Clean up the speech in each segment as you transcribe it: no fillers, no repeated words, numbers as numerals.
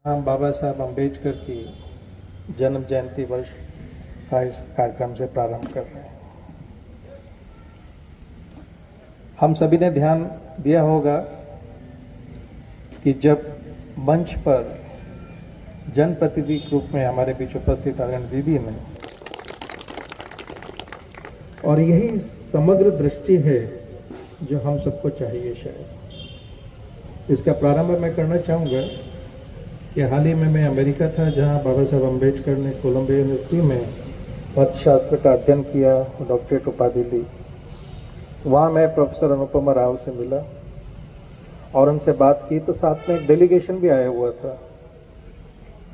हम बाबा साहब अम्बेडकर की जन्म जयंती वर्ष का इस कार्यक्रम से प्रारंभ कर रहे हैं। हम सभी ने ध्यान दिया होगा कि जब मंच पर जनप्रतिनिधि के रूप में हमारे बीच उपस्थित आदरणीय दीदी ने, और यही समग्र दृष्टि है जो हम सबको चाहिए। शायद इसका प्रारंभ मैं करना चाहूँगा कि हाल ही में मैं अमेरिका था, जहाँ बाबा साहब अम्बेडकर ने कोलंबिया यूनिवर्सिटी में अर्थशास्त्र का अध्ययन किया, डॉक्टरेट उपाधि ली। वहाँ मैं प्रोफेसर अनुपमा राव से मिला और उनसे बात की, तो साथ में एक डेलीगेशन भी आया हुआ था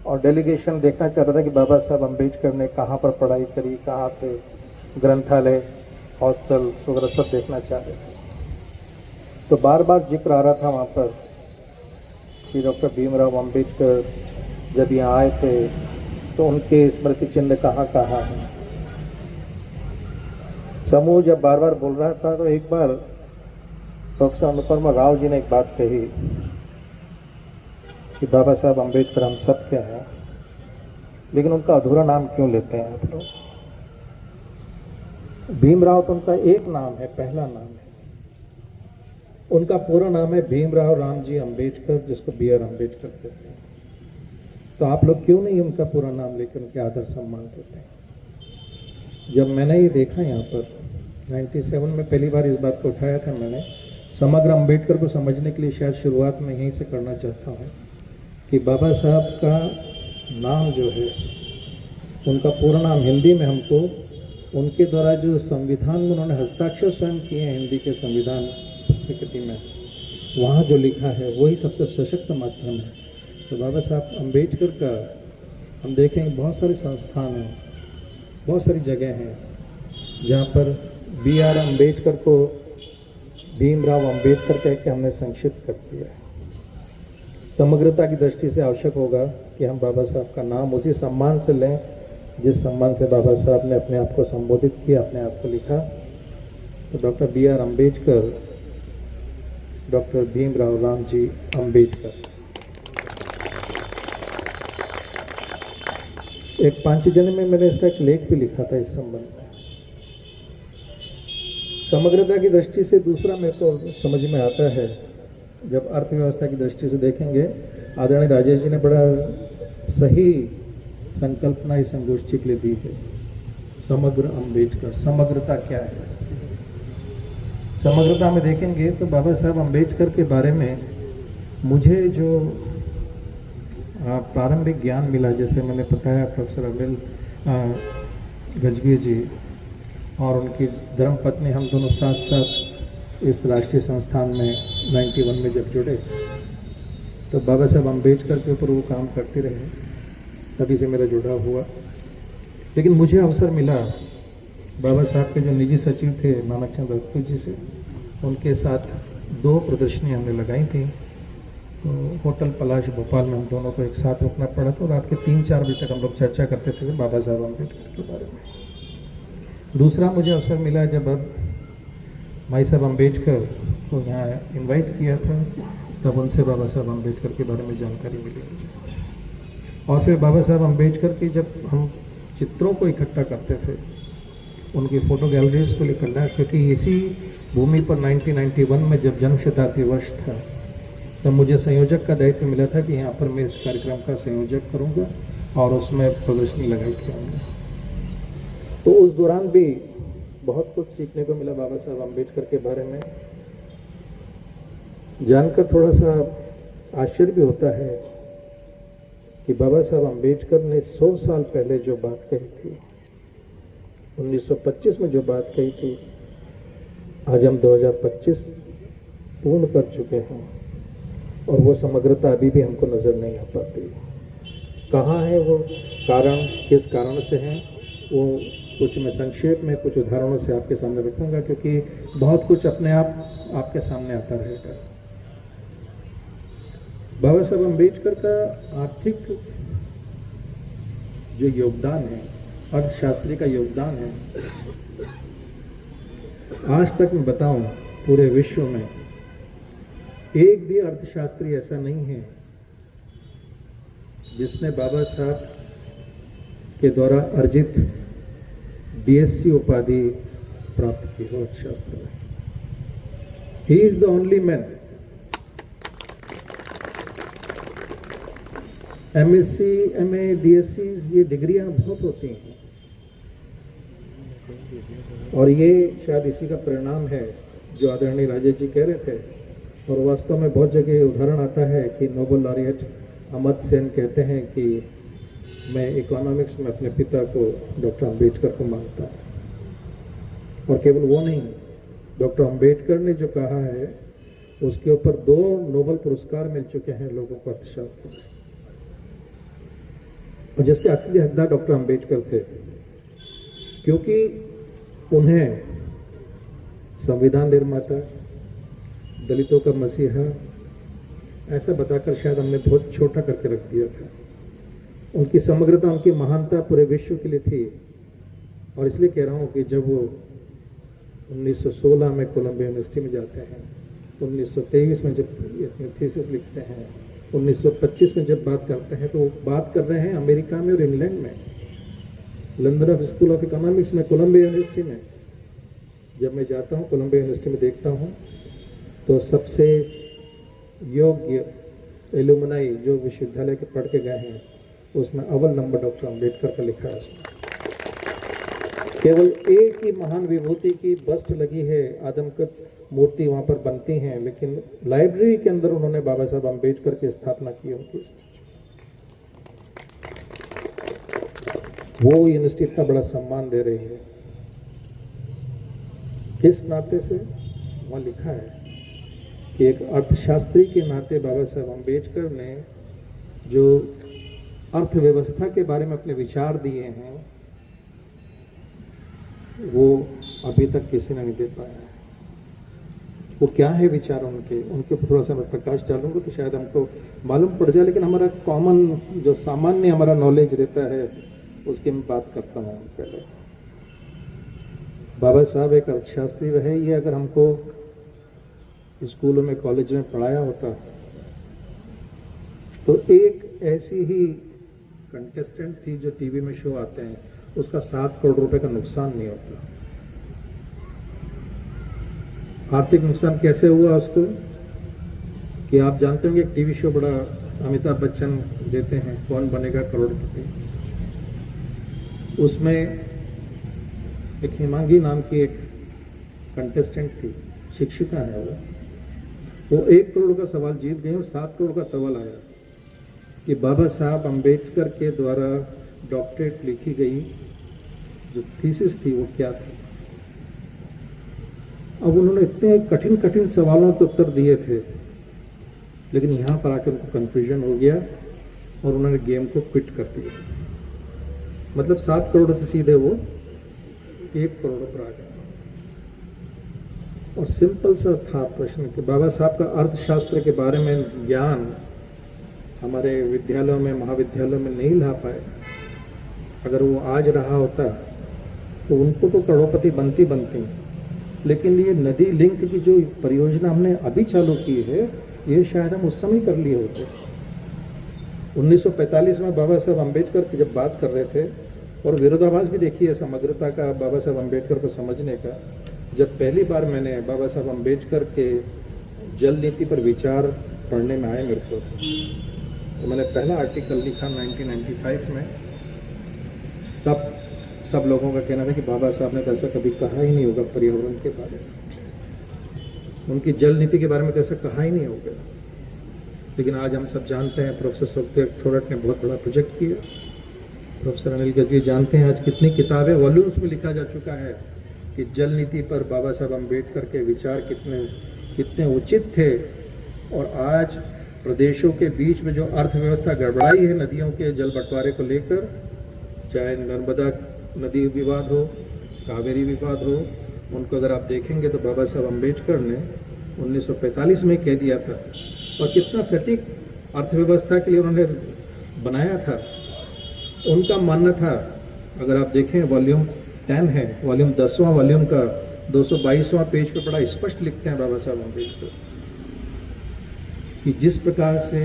और डेलीगेशन देखना चाहता था कि बाबा साहब अम्बेडकर ने कहाँ पर पढ़ाई करी, कहाँ पे ग्रंथालय, हॉस्टल्स वगैरह सब देखना चाह रहे थे। तो बार बार जिक्र आ रहा था वहाँ पर कि डॉक्टर भीमराव अम्बेडकर जब यहाँ आए थे तो उनके स्मृति चिन्ह कहाँ कहाँ हैं। समूह जब बार बार बोल रहा था तो एक बार प्रोफेसर अनुपमा राव जी ने एक बात कही कि बाबा साहब अम्बेडकर हम सब के हैं, लेकिन उनका अधूरा नाम क्यों लेते हैं आप लोग। भीमराव तो उनका एक नाम है, पहला नाम है। उनका पूरा नाम है भीमराव रामजी अम्बेडकर, जिसको B.R. अम्बेडकर कहते हैं। तो आप लोग क्यों नहीं उनका पूरा नाम लेकर उनके आदर सम्मान देते हैं। जब मैंने ये देखा यहाँ पर 97 में पहली बार इस बात को उठाया था मैंने, समग्र अम्बेडकर को समझने के लिए शायद शुरुआत में यहीं से करना चाहता हूँ कि बाबा साहब का नाम जो है, उनका पूरा नाम हिंदी में हमको उनके द्वारा जो संविधान में उन्होंने हस्ताक्षर स्वयं किए हैं हिंदी के संविधान प्रकृति में, वहाँ जो लिखा है वही सबसे सशक्त माध्यम है। तो बाबा साहब अम्बेडकर का हम देखेंगे बहुत सारे संस्थान हैं, बहुत सारी जगह हैं जहाँ पर B.R. अम्बेडकर को भीमराव अम्बेडकर कह के हमने संक्षिप्त कर दिया है। समग्रता की दृष्टि से आवश्यक होगा कि हम बाबा साहब का नाम उसी सम्मान से लें जिस सम्मान से बाबा साहब ने अपने आप को संबोधित किया, अपने आप को लिखा। तो doctor B.R. Ambedkar, doctor Bhimrao Ramji Ambedkar. एक पांचजन्य में मैंने इसका एक लेख भी लिखा था इस संबंध में। समग्रता की दृष्टि से दूसरा मेरे को समझ में आता है, जब अर्थव्यवस्था की दृष्टि से देखेंगे, आदरणीय राजेश जी ने बड़ा सही संकल्पना इस संगोष्ठी के लिए दी है। समग्र अम्बेडकर, समग्रता क्या है। समग्रता में देखेंगे तो बाबा साहब अम्बेडकर के बारे में मुझे जो प्रारंभिक ज्ञान मिला, जैसे मैंने बताया प्रोफेसर अनिल गजबीर जी और उनकी धर्मपत्नी, हम दोनों साथ साथ इस राष्ट्रीय संस्थान में 91 में जब जुड़े तो बाबा साहब अम्बेडकर के ऊपर वो काम करते रहे, तभी से मेरा जुड़ा हुआ। लेकिन मुझे अवसर मिला बाबा साहब के जो निजी सचिव थे नानक चंद रघुपति जी से, उनके साथ 2 प्रदर्शनी हमने लगाई थी। तो होटल पलाश भोपाल में हम दोनों को एक साथ रुकना पड़ा था। रात के 3-4 बजे तक हम लोग चर्चा करते थे बाबा साहब अम्बेडकर के बारे में। दूसरा मुझे अवसर मिला जब अब भाई साहब अम्बेडकर को यहाँ इनवाइट किया था, तब उनसे बाबा साहब अम्बेडकर के बारे में जानकारी मिली। और फिर बाबा साहब अम्बेडकर की जब हम चित्रों को इकट्ठा करते थे, उनकी फ़ोटो गैलरीज को लेकर, क्योंकि इसी भूमि पर 1991 में जब जन्म शताब्दी वर्ष था, तब मुझे संयोजक का दायित्व मिला था कि यहाँ पर मैं इस कार्यक्रम का संयोजक करूँगा और उसमें प्रदर्शनी लगाई थी हमने। तो उस दौरान भी बहुत कुछ सीखने को मिला बाबा साहब अम्बेडकर के बारे में। जानकर थोड़ा सा आश्चर्य भी होता है कि बाबा साहब अम्बेडकर ने 100 साल पहले जो बात कही थी, 1925 में जो बात कही थी, आज हम 2025 पूर्ण कर चुके हैं और वो समग्रता अभी भी हमको नज़र नहीं आ पाती। कहाँ है वो कारण, किस कारण से हैं, वो कुछ मैं संक्षेप में कुछ उदाहरणों से आपके सामने रखूँगा, क्योंकि बहुत कुछ अपने आप आपके सामने आता रहेगा। बाबा साहब अम्बेडकर का आर्थिक जो योगदान है, अर्थशास्त्री का योगदान है, आज तक मैं बताऊं पूरे विश्व में एक भी अर्थशास्त्री ऐसा नहीं है जिसने बाबा साहब के द्वारा अर्जित BSc उपाधि प्राप्त की हो अर्थशास्त्र में। He is the only man. MSc, MA, DSc ये डिग्रियां बहुत होती हैं और ये शायद इसी का परिणाम है जो आदरणीय राजेश जी कह रहे थे। और वास्तव में बहुत जगह उदाहरण आता है कि नोबेल लॉरिएट अमर्त्य सेन कहते हैं कि मैं इकोनॉमिक्स में अपने पिता को डॉक्टर अंबेडकर को मानता हूँ। और केवल वो नहीं, डॉक्टर अंबेडकर ने जो कहा है उसके ऊपर 2 नोबेल पुरस्कार मिल चुके हैं लोगों को अर्थशास्त्र में, और जिसके असली हकदार डॉक्टर अंबेडकर थे, क्योंकि उन्हें संविधान निर्माता, दलितों का मसीहा ऐसा बताकर शायद हमने बहुत छोटा करके रख दिया था। उनकी समग्रता, उनकी महानता पूरे विश्व के लिए थी। और इसलिए कह रहा हूँ कि जब वो 1916 में कोलंबिया यूनिवर्सिटी में जाते हैं, 1923 में जब अपनी थीसिस लिखते हैं, 1925 में जब बात करते हैं, तो वो बात कर रहे हैं अमेरिका में और इंग्लैंड में, London of school of Economics में, कोलंबिया यूनिवर्सिटी में। जब मैं जाता हूँ कोलंबिया यूनिवर्सिटी में, देखता हूँ तो सबसे योग्य एलुमनाई जो विश्वविद्यालय के पढ़ के गए हैं उसमें अव्वल नंबर डॉक्टर अंबेडकर का लिखा है। केवल एक ही महान विभूति की बस्ट लगी है, आदमकद मूर्ति वहाँ पर बनती हैं, लेकिन लाइब्रेरी के अंदर उन्होंने बाबा साहब अंबेडकर की स्थापना की। उनकी वो यूनिवर्सिटी इतना बड़ा सम्मान दे रही है, किस नाते से? वहाँ लिखा है कि एक अर्थशास्त्री के नाते बाबा साहब अंबेडकर ने जो अर्थव्यवस्था के बारे में अपने विचार दिए हैं वो अभी तक किसी ने नहीं दे पाया है। वो क्या है विचार उनके ऊपर थोड़ा सा मैं प्रकाश डालूंगा तो शायद हमको मालूम पड़ जाए, लेकिन हमारा कॉमन जो सामान्य हमारा नॉलेज रहता है उसकी मैं बात करता हूँ। पहले बाबा साहब एक अर्थशास्त्री रहे, ये अगर हमको स्कूलों में कॉलेज में पढ़ाया होता तो एक ऐसी ही कंटेस्टेंट थी जो टीवी में शो आते हैं, उसका 7 करोड़ रुपए का नुकसान नहीं होता। आर्थिक नुकसान कैसे हुआ उसको कि आप जानते होंगे, एक टीवी शो बड़ा अमिताभ बच्चन देते हैं, कौन बनेगा करोड़पति। उसमें एक हिमांगी नाम की एक कंटेस्टेंट थी, शिक्षिका है वो 1 करोड़ का सवाल जीत गई और 7 करोड़ का सवाल आया कि बाबा साहब अंबेडकर के द्वारा डॉक्टरेट लिखी गई जो थीसिस थी वो क्या थी। अब उन्होंने इतने कठिन कठिन सवालों के उत्तर दिए थे, लेकिन यहाँ पर आकर उनको कंफ्यूजन हो गया और उन्होंने गेम को क्विट कर दिया। मतलब 7 करोड़ से सीधे वो 1 करोड़ पर आ गए। और सिंपल सा था प्रश्न कि बाबा साहब का अर्थशास्त्र के बारे में ज्ञान हमारे विद्यालयों में, महाविद्यालयों में नहीं ला पाए। अगर वो आज रहा होता तो उनको तो करोड़पति बनती, लेकिन ये नदी लिंक की जो परियोजना हमने अभी चालू की है, ये शायद हम उस समय कर लिए होते। 1945 में बाबा साहब अंबेडकर की जब बात कर रहे थे, और विरोधाभास भी देखिए समग्रता का बाबा साहब अंबेडकर को समझने का। जब पहली बार मैंने बाबा साहब अंबेडकर के जल नीति पर विचार पढ़ने में आए मेरे को, तो मैंने पहला आर्टिकल लिखा 1995 में। तब सब लोगों का कहना था कि बाबा साहब ने तो ऐसा कभी कहा ही नहीं होगा पर्यावरण के बारे में, उनकी जल नीति के बारे में तो ऐसा कहा ही नहीं होगा। लेकिन आज हम सब जानते हैं, प्रोफेसर सुखदेव थोराट ने बहुत बड़ा प्रोजेक्ट किया, प्रोफेसर अनिल गजवी जानते हैं आज कितनी किताबें वॉल्यूम्स में लिखा जा चुका है कि जल नीति पर बाबा साहब अंबेडकर के विचार कितने उचित थे। और आज प्रदेशों के बीच में जो अर्थव्यवस्था गड़बड़ाई है नदियों के जल बंटवारे को लेकर, चाहे नर्मदा नदी विवाद हो, कावेरी विवाद हो, उनको अगर आप देखेंगे तो बाबा साहब अंबेडकर ने 1945 में कह दिया था। और कितना सटीक अर्थव्यवस्था के लिए उन्होंने बनाया था। उनका मानना था, अगर आप देखें वॉल्यूम 10 है, वॉल्यूम 10वां वॉल्यूम का 222वां पेज पे बड़ा स्पष्ट लिखते हैं बाबा साहब अम्बेडकर कि जिस प्रकार से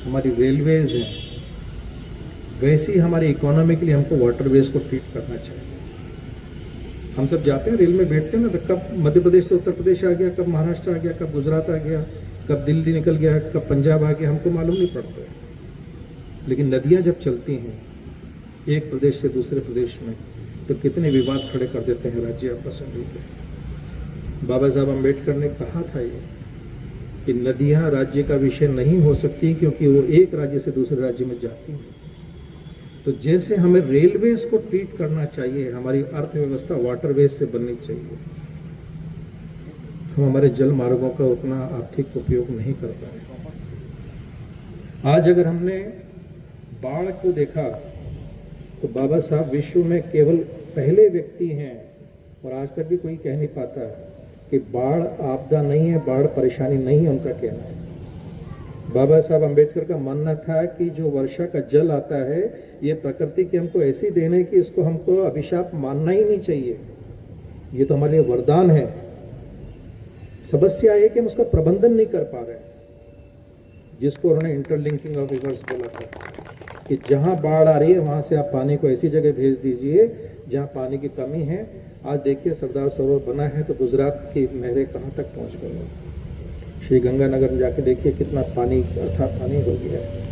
हमारी रेलवेज हैं, वैसे ही हमारी इकोनॉमिकली हमको वाटरवेज को ट्रीट करना चाहिए। हम सब जाते हैं, रेल में बैठते हैं ना, तो कब मध्य प्रदेश से उत्तर प्रदेश आ गया, कब महाराष्ट्र आ गया, कब गुजरात आ गया, कब दिल्ली निकल गया, कब पंजाब आ गया, हमको मालूम नहीं पड़ता है। लेकिन नदियाँ जब चलती हैं एक प्रदेश से दूसरे प्रदेश में, तो कितने विवाद खड़े कर देते हैं राज्य आपस में मिलकर। बाबा साहब अम्बेडकर ने कहा था ये कि नदियाँ राज्य का विषय नहीं हो सकती, क्योंकि वो एक राज्य से दूसरे राज्य में जाती हैं। तो जैसे हमें रेलवेज को ट्रीट करना चाहिए, हमारी अर्थव्यवस्था वाटरवेज से बननी चाहिए। हम हमारे जल मार्गों का उतना आर्थिक उपयोग नहीं कर पाए। आज अगर हमने बाढ़ को देखा तो बाबा साहब विश्व में केवल पहले व्यक्ति हैं, और आज तक भी कोई कह नहीं पाता कि बाढ़ आपदा नहीं है, बाढ़ परेशानी नहीं है, उनका कहना है। बाबा साहब अम्बेडकर का मानना था कि जो वर्षा का जल आता है ये प्रकृति की हमको ऐसी देन है कि इसको हमको अभिशाप मानना ही नहीं चाहिए, ये तो हमारे लिए वरदान है। समस्या है कि हम उसका प्रबंधन नहीं कर पा रहे, जिसको उन्होंने इंटरलिंकिंग ऑफ रिवर्स बोला था कि जहां बाढ़ आ रही है वहां से आप पानी को ऐसी जगह भेज दीजिए जहां पानी की कमी है। आज देखिए सरदार सरोवर बना है तो गुजरात की नहरें कहां तक पहुंच गई हैं। श्री गंगानगर में जाके देखिए कितना पानी, अथा पानी हो गया है।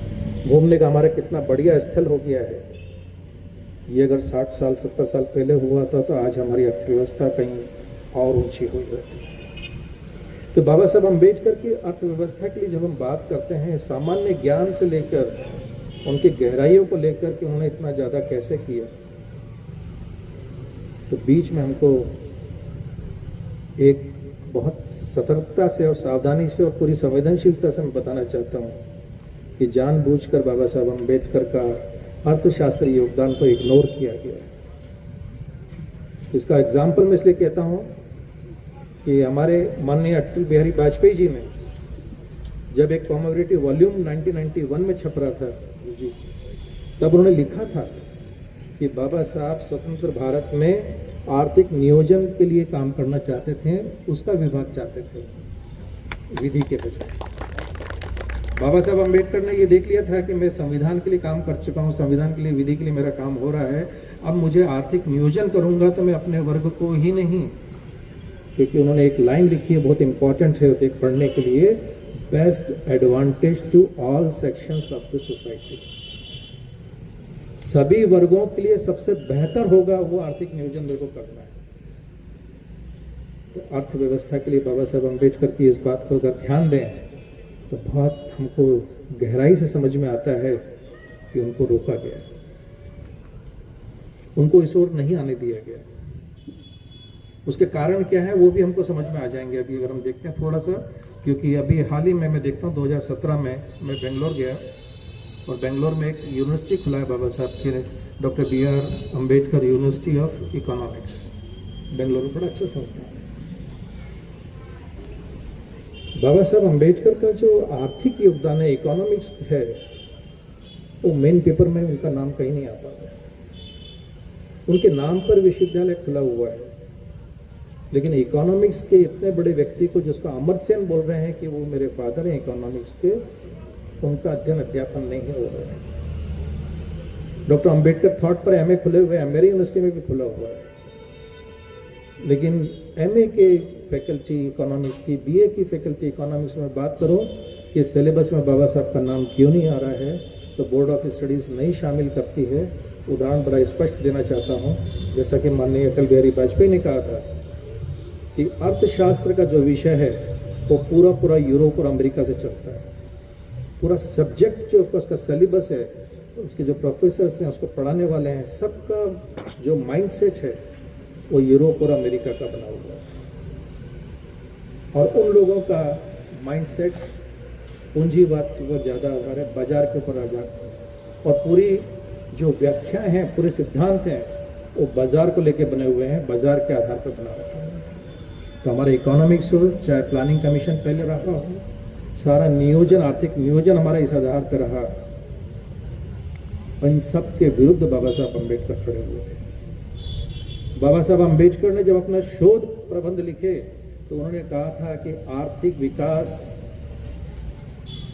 घूमने का हमारा कितना बढ़िया स्थल हो गया है। ये अगर 60 साल 70 साल पहले हुआ था तो आज हमारी अर्थव्यवस्था कहीं और ऊंची हुई होती। तो बाबा साहब अम्बेडकर की अर्थव्यवस्था के लिए जब हम बात करते हैं, सामान्य ज्ञान से लेकर उनकी गहराइयों को लेकर कि उन्होंने इतना ज़्यादा कैसे किया, तो बीच में हमको एक बहुत सतर्कता से और सावधानी से और पूरी संवेदनशीलता से मैं बताना चाहता हूँ कि जानबूझकर बाबा साहब अम्बेडकर का अर्थशास्त्रीय योगदान को इग्नोर किया गया। इसका एग्जाम्पल मैं इसलिए कहता हूँ कि हमारे माननीय अटल बिहारी वाजपेयी जी ने जब एक कॉमेमोरेटिव वॉल्यूम 1991 में छप रहा था जी, तब उन्होंने लिखा था कि बाबा साहब स्वतंत्र भारत में आर्थिक नियोजन के लिए काम करना चाहते थे, उसका विभाग चाहते थे, विधि के बजाय। बाबा साहब अम्बेडकर ने ये देख लिया था कि मैं संविधान के लिए काम कर चुका हूँ, संविधान के लिए, विधि के लिए मेरा काम हो रहा है, अब मुझे आर्थिक नियोजन करूँगा तो मैं अपने वर्ग को ही नहीं, क्योंकि उन्होंने एक लाइन लिखी है बहुत इंपॉर्टेंट है देख पढ़ने के लिए, best advantage to all sections of the society. सभी वर्गों के लिए सबसे बेहतर होगा वो आर्थिक नियोजन मेरे को करना है। तो अर्थव्यवस्था के लिए बाबा साहब अम्बेडकर की इस बात को अगर ध्यान दें तो बहुत हमको गहराई से समझ में आता है कि उनको रोका गया, उनको इस ओर नहीं आने दिया गया। उसके कारण क्या है वो भी हमको समझ में आ जाएंगे अभी अगर हम देखते हैं थोड़ा सा, क्योंकि अभी हाल ही में मैं देखता हूँ 2017 में मैं बेंगलोर गया और बेंगलोर में एक यूनिवर्सिटी खुला है बाबा साहब के, doctor BR Ambedkar university of economics, Bangalore में बड़ा अच्छा संस्थान है। बाबा साहब अम्बेडकर का जो आर्थिक योगदान है, इकोनॉमिक्स है, वो मेन पेपर में उनका नाम कहीं नहीं आता है। उनके नाम पर विश्वविद्यालय खुला हुआ है, लेकिन इकोनॉमिक्स के इतने बड़े व्यक्ति को, जिसको अमर्त्य सेन बोल रहे हैं कि वो मेरे फादर हैं इकोनॉमिक्स के, उनका अध्ययन अध्यापन नहीं हो रहा है। डॉक्टर अम्बेडकर थॉट पर MA खुले हुए हैं, मेरी यूनिवर्सिटी में भी खुला हुआ है, लेकिन MA के फैकल्टी इकोनॉमिक्स की, BA की फैकल्टी इकोनॉमिक्स में बात करो कि सिलेबस में बाबा साहब का नाम क्यों नहीं आ रहा है, तो बोर्ड ऑफ स्टडीज़ नहीं शामिल करती है। उदाहरण बड़ा स्पष्ट देना चाहता हूँ, जैसा कि माननीय अटल बिहारी वाजपेयी ने कहा था कि अर्थशास्त्र का जो विषय है वो पूरा यूरोप और अमेरिका से चलता है। पूरा सब्जेक्ट जो उसका सिलेबस है, उसके जो प्रोफेसर्स हैं, उसको पढ़ाने वाले हैं, सबका जो माइंडसेट है वो यूरोप और अमेरिका का बना हुआ है। और उन लोगों का माइंडसेट पूंजीवाद के ऊपर ज़्यादा आधार है, बाजार के ऊपर आधार, और पूरी जो व्याख्या हैं, पूरे सिद्धांत हैं, वो बाजार को लेके बने हुए हैं, बाजार के आधार पर बना रखे हैं। तो हमारा इकोनॉमिक्स हो, चाहे प्लानिंग कमीशन पहले रहा हो, सारा नियोजन, आर्थिक नियोजन हमारा इस आधार पर रहा। इन सब के विरुद्ध बाबा साहब अम्बेडकर खड़े हुए थे। बाबा साहब अम्बेडकर ने जब अपना शोध प्रबंध लिखे तो उन्होंने कहा था कि आर्थिक विकास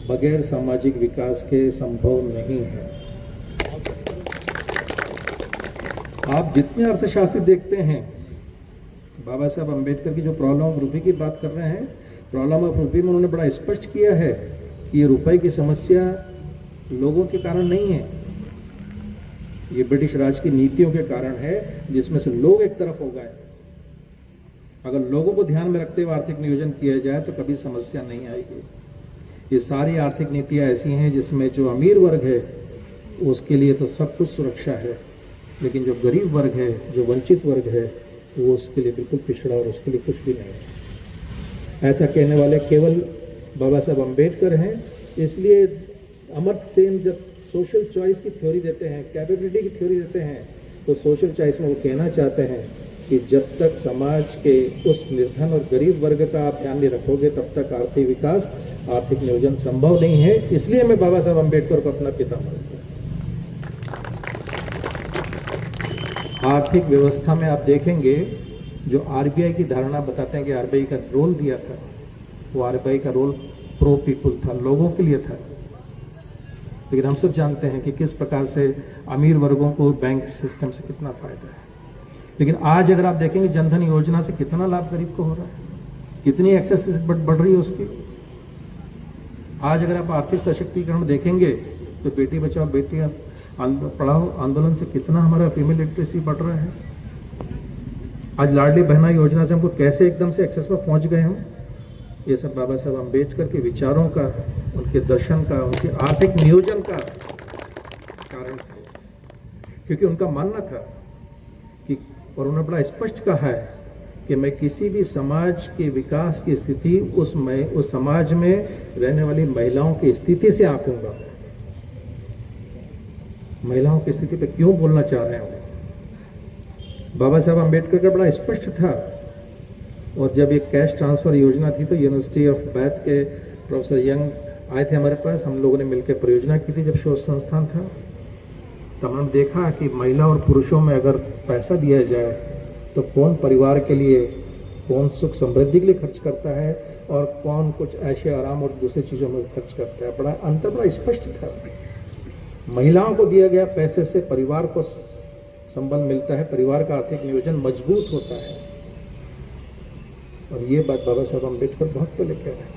बगैर सामाजिक विकास के संभव नहीं है। आप जितने अर्थशास्त्री देखते हैं, बाबा साहब अम्बेडकर की जो प्रॉब्लम ऑफ रुपये की बात कर रहे हैं, प्रॉब्लम ऑफ रुपये में उन्होंने बड़ा स्पष्ट किया है कि ये रुपए की समस्या लोगों के कारण नहीं है, ये ब्रिटिश राज की नीतियों के कारण है, जिसमें से लोग एक तरफ हो गए। अगर लोगों को ध्यान में रखते हुए आर्थिक नियोजन किया जाए तो कभी समस्या नहीं आएगी। ये सारी आर्थिक नीतियाँ ऐसी हैं जिसमें जो अमीर वर्ग है उसके लिए तो सब कुछ सुरक्षा है, लेकिन जो गरीब वर्ग है, जो वंचित वर्ग है, वो उसके लिए बिल्कुल पिछड़ा और उसके लिए कुछ भी नहीं है। ऐसा कहने वाले केवल बाबा साहब अम्बेडकर हैं। इसलिए अमर्त्य सेन जब सोशल चॉइस की थ्योरी देते हैं, कैपेबिलिटी की थ्योरी देते हैं, तो सोशल चॉइस में वो कहना चाहते हैं कि जब तक समाज के उस निर्धन और गरीब वर्ग का आप ध्यान नहीं रखोगे तब तक आर्थिक विकास, आर्थिक नियोजन संभव नहीं है। इसलिए मैं बाबा साहब अम्बेडकर को अपना पिता मानता हूँ। आर्थिक व्यवस्था में आप देखेंगे जो आरबीआई की धारणा बताते हैं कि आरबीआई का रोल दिया था, वो आरबीआई का रोल प्रो पीपुल था, लोगों के लिए था। लेकिन हम सब जानते हैं कि किस प्रकार से अमीर वर्गों को बैंक सिस्टम से कितना फायदा है। लेकिन आज अगर आप देखेंगे जनधन योजना से कितना लाभ गरीब को हो रहा है, कितनी एक्सेस बढ़ रही है उसकी। आज अगर आप आर्थिक सशक्तिकरण देखेंगे तो बेटी बचाओ बेटी पढ़ाओ आंदोलन से कितना हमारा फीमेल लिटरेसी बढ़ रहा है। आज लाडली बहना योजना से हमको कैसे एकदम से एक्सेस पर पहुंच गए हम, ये सब बाबा साहब अम्बेडकर के विचारों का, उनके दर्शन का, उनके आर्थिक नियोजन का कारण है। क्योंकि उनका मानना था कि, और उन्होंने बड़ा स्पष्ट कहा है कि मैं किसी भी समाज के विकास की स्थिति उस समाज में रहने वाली महिलाओं की स्थिति से आंकूंगा। महिलाओं की स्थिति पे क्यों बोलना चाह रहे हैं बाबा साहब अम्बेडकर का बड़ा स्पष्ट था। और जब एक कैश ट्रांसफर योजना थी तो यूनिवर्सिटी ऑफ बैथ के प्रोफेसर यंग आए थे हमारे पास, हम लोगों ने मिलकर परियोजना की थी जब शोध संस्थान था। तब हमने देखा कि महिला और पुरुषों में अगर पैसा दिया जाए तो कौन परिवार के लिए, कौन सुख समृद्धि के लिए खर्च करता है और कौन कुछ ऐशे आराम और दूसरी चीज़ों में खर्च करता है। बड़ा अंतर बड़ा स्पष्ट था। महिलाओं को दिया गया पैसे से परिवार को संबल मिलता है, परिवार का आर्थिक नियोजन मजबूत होता है। और ये बात बाबा साहब अम्बेडकर बहुत पहले कह रहे हैं।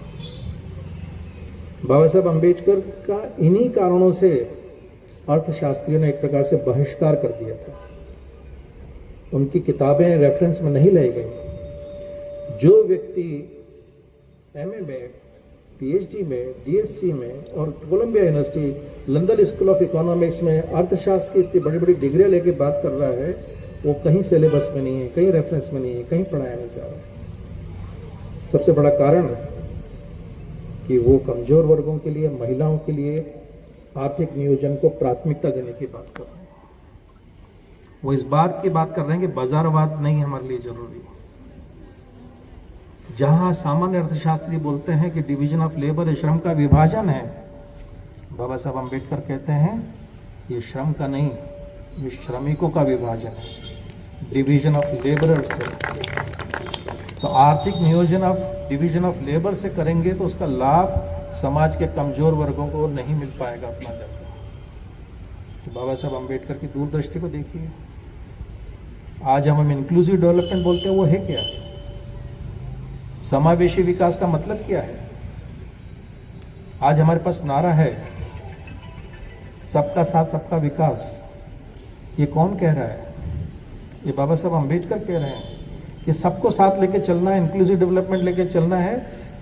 बाबा साहब अम्बेडकर का इन्हीं कारणों से अर्थशास्त्रियों ने एक प्रकार से बहिष्कार कर दिया था। उनकी किताबें रेफरेंस में नहीं लाई गई। जो व्यक्ति एमए में, पीएचडी में, डीएससी में और Columbia University, London School of Economics में अर्थशास्त्र की इतनी बड़ी बड़ी डिग्रियां लेके बात कर रहा है, वो कहीं सिलेबस में नहीं है, कहीं रेफरेंस में नहीं है, कहीं पढ़ाया नहीं जा रहा है। सबसे बड़ा कारण कि वो कमजोर वर्गों के लिए, महिलाओं के लिए आर्थिक नियोजन को प्राथमिकता देने की बात कर रहे हैं। वो इस बात की बात कर रहे हैं कि बाजारवाद नहीं हमारे लिए जरूरी। जहां सामान्य अर्थशास्त्री बोलते हैं कि डिवीजन ऑफ लेबर श्रम का विभाजन है, बाबा साहब अम्बेडकर कहते हैं ये श्रम का नहीं, ये श्रमिकों का विभाजन है, डिवीजन ऑफ लेबरर्स है। तो आर्थिक नियोजन आप डिवीजन ऑफ लेबर से करेंगे तो उसका लाभ समाज के कमजोर वर्गों को नहीं मिल पाएगा उतना जल्दी। तो बाबा साहब अम्बेडकर की दूरदृष्टि को देखिए। आज हम इंक्लूसिव डेवलपमेंट बोलते हैं, वो है क्या? समावेशी विकास का मतलब क्या है? आज हमारे पास नारा है सबका साथ सबका विकास। ये कौन कह रहा है? ये बाबा साहब अम्बेडकर कह रहे हैं कि सबको साथ लेके चलना है, इंक्लूसिव डेवलपमेंट लेके चलना है,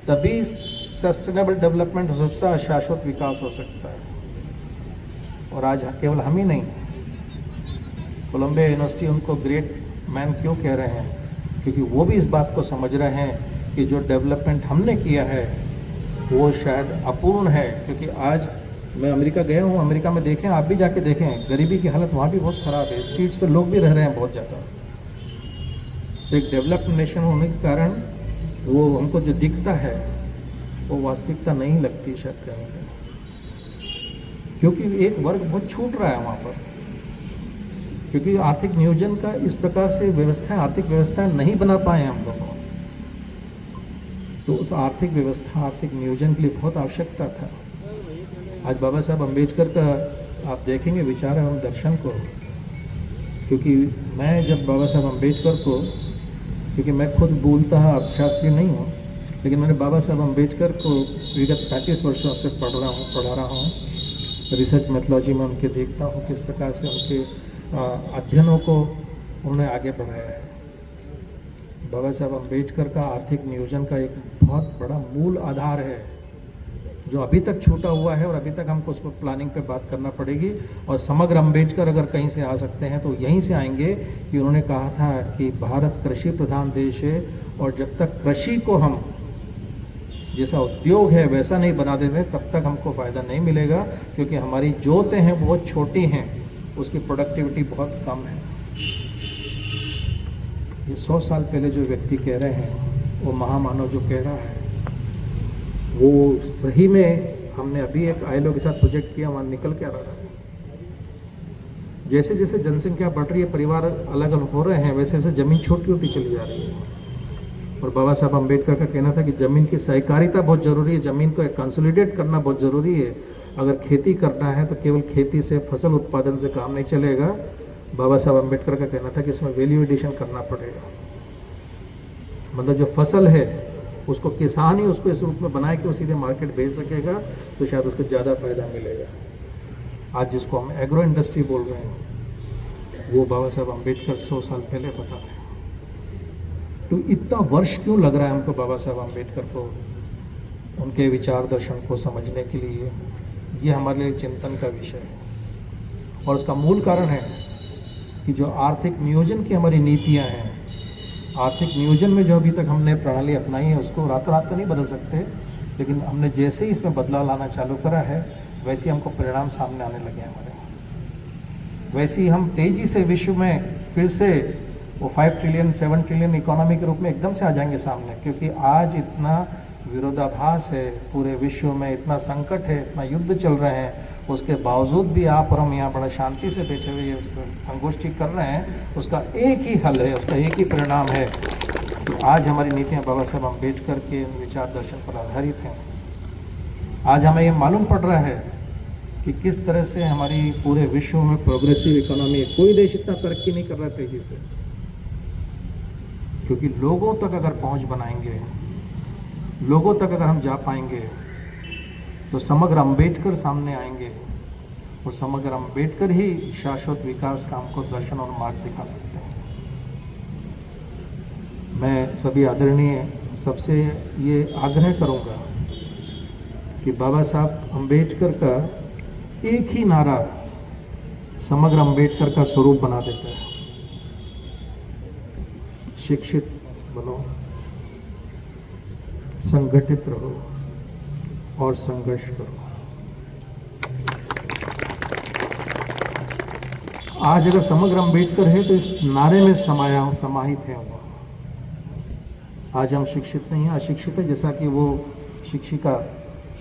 तभी सस्टेनेबल डेवलपमेंट हो सकता है, शाश्वत विकास हो सकता है। और आज केवल हम ही नहीं, कोलंबिया यूनिवर्सिटी उनको ग्रेट मैन क्यों कह रहे हैं? क्योंकि वो भी इस बात को समझ रहे हैं कि जो डेवलपमेंट हमने किया है वो शायद अपूर्ण है। क्योंकि आज मैं अमेरिका गया हूँ, अमेरिका में देखें, आप भी जाके देखें, गरीबी की हालत वहाँ भी बहुत ख़राब है। स्ट्रीट्स पर लोग भी रह रहे हैं बहुत ज़्यादा। तो एक डेवलप्ड नेशन होने के कारण वो हमको जो दिखता है वो वास्तविकता नहीं लगती शायद कहीं कहीं, क्योंकि एक वर्ग बहुत छूट रहा है वहाँ पर। क्योंकि आर्थिक नियोजन का इस प्रकार से व्यवस्था, आर्थिक व्यवस्था नहीं बना पाए हम लोग। तो उस आर्थिक व्यवस्था, आर्थिक नियोजन के लिए बहुत आवश्यकता था। आज बाबा साहब अम्बेडकर का आप देखेंगे विचार एवं दर्शन को, क्योंकि मैं जब बाबा साहब अम्बेडकर को, क्योंकि मैं खुद बोलता अर्थशास्त्री नहीं हूँ, लेकिन मैंने बाबा साहब अम्बेडकर को विगत 35 वर्षों से पढ़ा रहा हूँ। रिसर्च मेथोलॉजी में उनके देखता हूँ किस प्रकार से उनके अध्ययनों को उन्होंने आगे बढ़ाया है। बाबा साहब अम्बेडकर का आर्थिक नियोजन का एक बहुत बड़ा मूल आधार है जो अभी तक छूटा हुआ है और अभी तक हमको उसको प्लानिंग पे बात करना पड़ेगी। और समग्र अम्बेडकर अगर कहीं से आ सकते हैं तो यहीं से आएंगे कि उन्होंने कहा था कि भारत कृषि प्रधान देश है और जब तक कृषि को हम जैसा उद्योग है वैसा नहीं बना देते तब तक हमको फ़ायदा नहीं मिलेगा, क्योंकि हमारी जोतें हैं बहुत छोटी हैं, उसकी प्रोडक्टिविटी बहुत कम है। ये 100 साल पहले जो व्यक्ति कह रहे हैं, वो महामानव जो कह रहा है, वो सही में हमने अभी एक ILO के साथ प्रोजेक्ट किया, वहाँ निकल के आ रहा है। जैसे जैसे जनसंख्या बढ़ रही है, परिवार अलग अलग हो रहे हैं, वैसे वैसे ज़मीन छोटी होती चली जा रही है। और बाबा साहब अम्बेडकर का कहना था कि ज़मीन की सहकारिता बहुत ज़रूरी है, ज़मीन को कंसोलिडेट करना बहुत ज़रूरी है। अगर खेती करना है तो केवल खेती से, फसल उत्पादन से काम नहीं चलेगा। बाबा साहब अम्बेडकर का कहना था कि इसमें वैल्यू एडिशन करना पड़ेगा, मतलब जो फसल है उसको किसान ही उसको इस रूप में बनाए कि वो सीधे मार्केट भेज सकेगा, तो शायद उसको ज़्यादा फायदा मिलेगा। आज जिसको हम एग्रो इंडस्ट्री बोल रहे हैं, वो बाबा साहब अम्बेडकर 100 साल पहले बताते हैं। तो इतना वर्ष क्यों लग रहा है हमको बाबा साहब अम्बेडकर को, उनके विचार दर्शन को समझने के लिए? ये हमारे लिए चिंतन का विषय है। और उसका मूल कारण है कि जो आर्थिक नियोजन की हमारी नीतियां हैं, आर्थिक नियोजन में जो अभी तक हमने प्रणाली अपनाई है उसको रातों रात तो नहीं बदल सकते, लेकिन हमने जैसे ही इसमें बदलाव लाना चालू करा है वैसे ही हमको परिणाम सामने आने लगे हमारे। वैसे ही हम तेज़ी से विश्व में फिर से वो 5 ट्रिलियन 7 ट्रिलियन इकोनॉमी के रूप में एकदम से आ जाएंगे सामने, क्योंकि आज इतना विरोधाभास है पूरे विश्व में, इतना संकट है, इतना युद्ध चल रहे हैं, उसके बावजूद भी आप और हम यहाँ बड़ा शांति से बैठे हुए संगोष्ठी कर रहे हैं। उसका एक ही हल है, उसका एक ही परिणाम है कि आज हमारी नीतियाँ बाबा साहब अम्बेडकर के विचार दर्शन पर आधारित हैं। आज हमें ये मालूम पड़ रहा है कि किस तरह से हमारी पूरे विश्व में प्रोग्रेसिव इकोनॉमी है। कोई देश इतना तरक्की नहीं कर रहा तेजी से, क्योंकि लोगों तक अगर पहुंच बनाएंगे, लोगों तक अगर हम जा पाएंगे तो समग्र अम्बेडकर सामने आएंगे और समग्र अम्बेडकर ही शाश्वत विकास का हमको दर्शन और मार्ग दिखा सकते हैं। मैं सभी आदरणीय सबसे ये आग्रह करूंगा कि बाबा साहब अम्बेडकर का एक ही नारा समग्र अम्बेडकर का स्वरूप बना देता है। शिक्षित बनो, संगठित रहो और संघर्ष करो। आज अगर समग्र अम्बेडकर है तो इस नारे में समाहित है वो। आज हम शिक्षित नहीं हैं, अशिक्षित है, जैसा कि वो शिक्षिका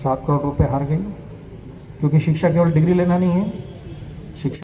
7 करोड़ रुपए हार गई, क्योंकि शिक्षा केवल डिग्री लेना नहीं है,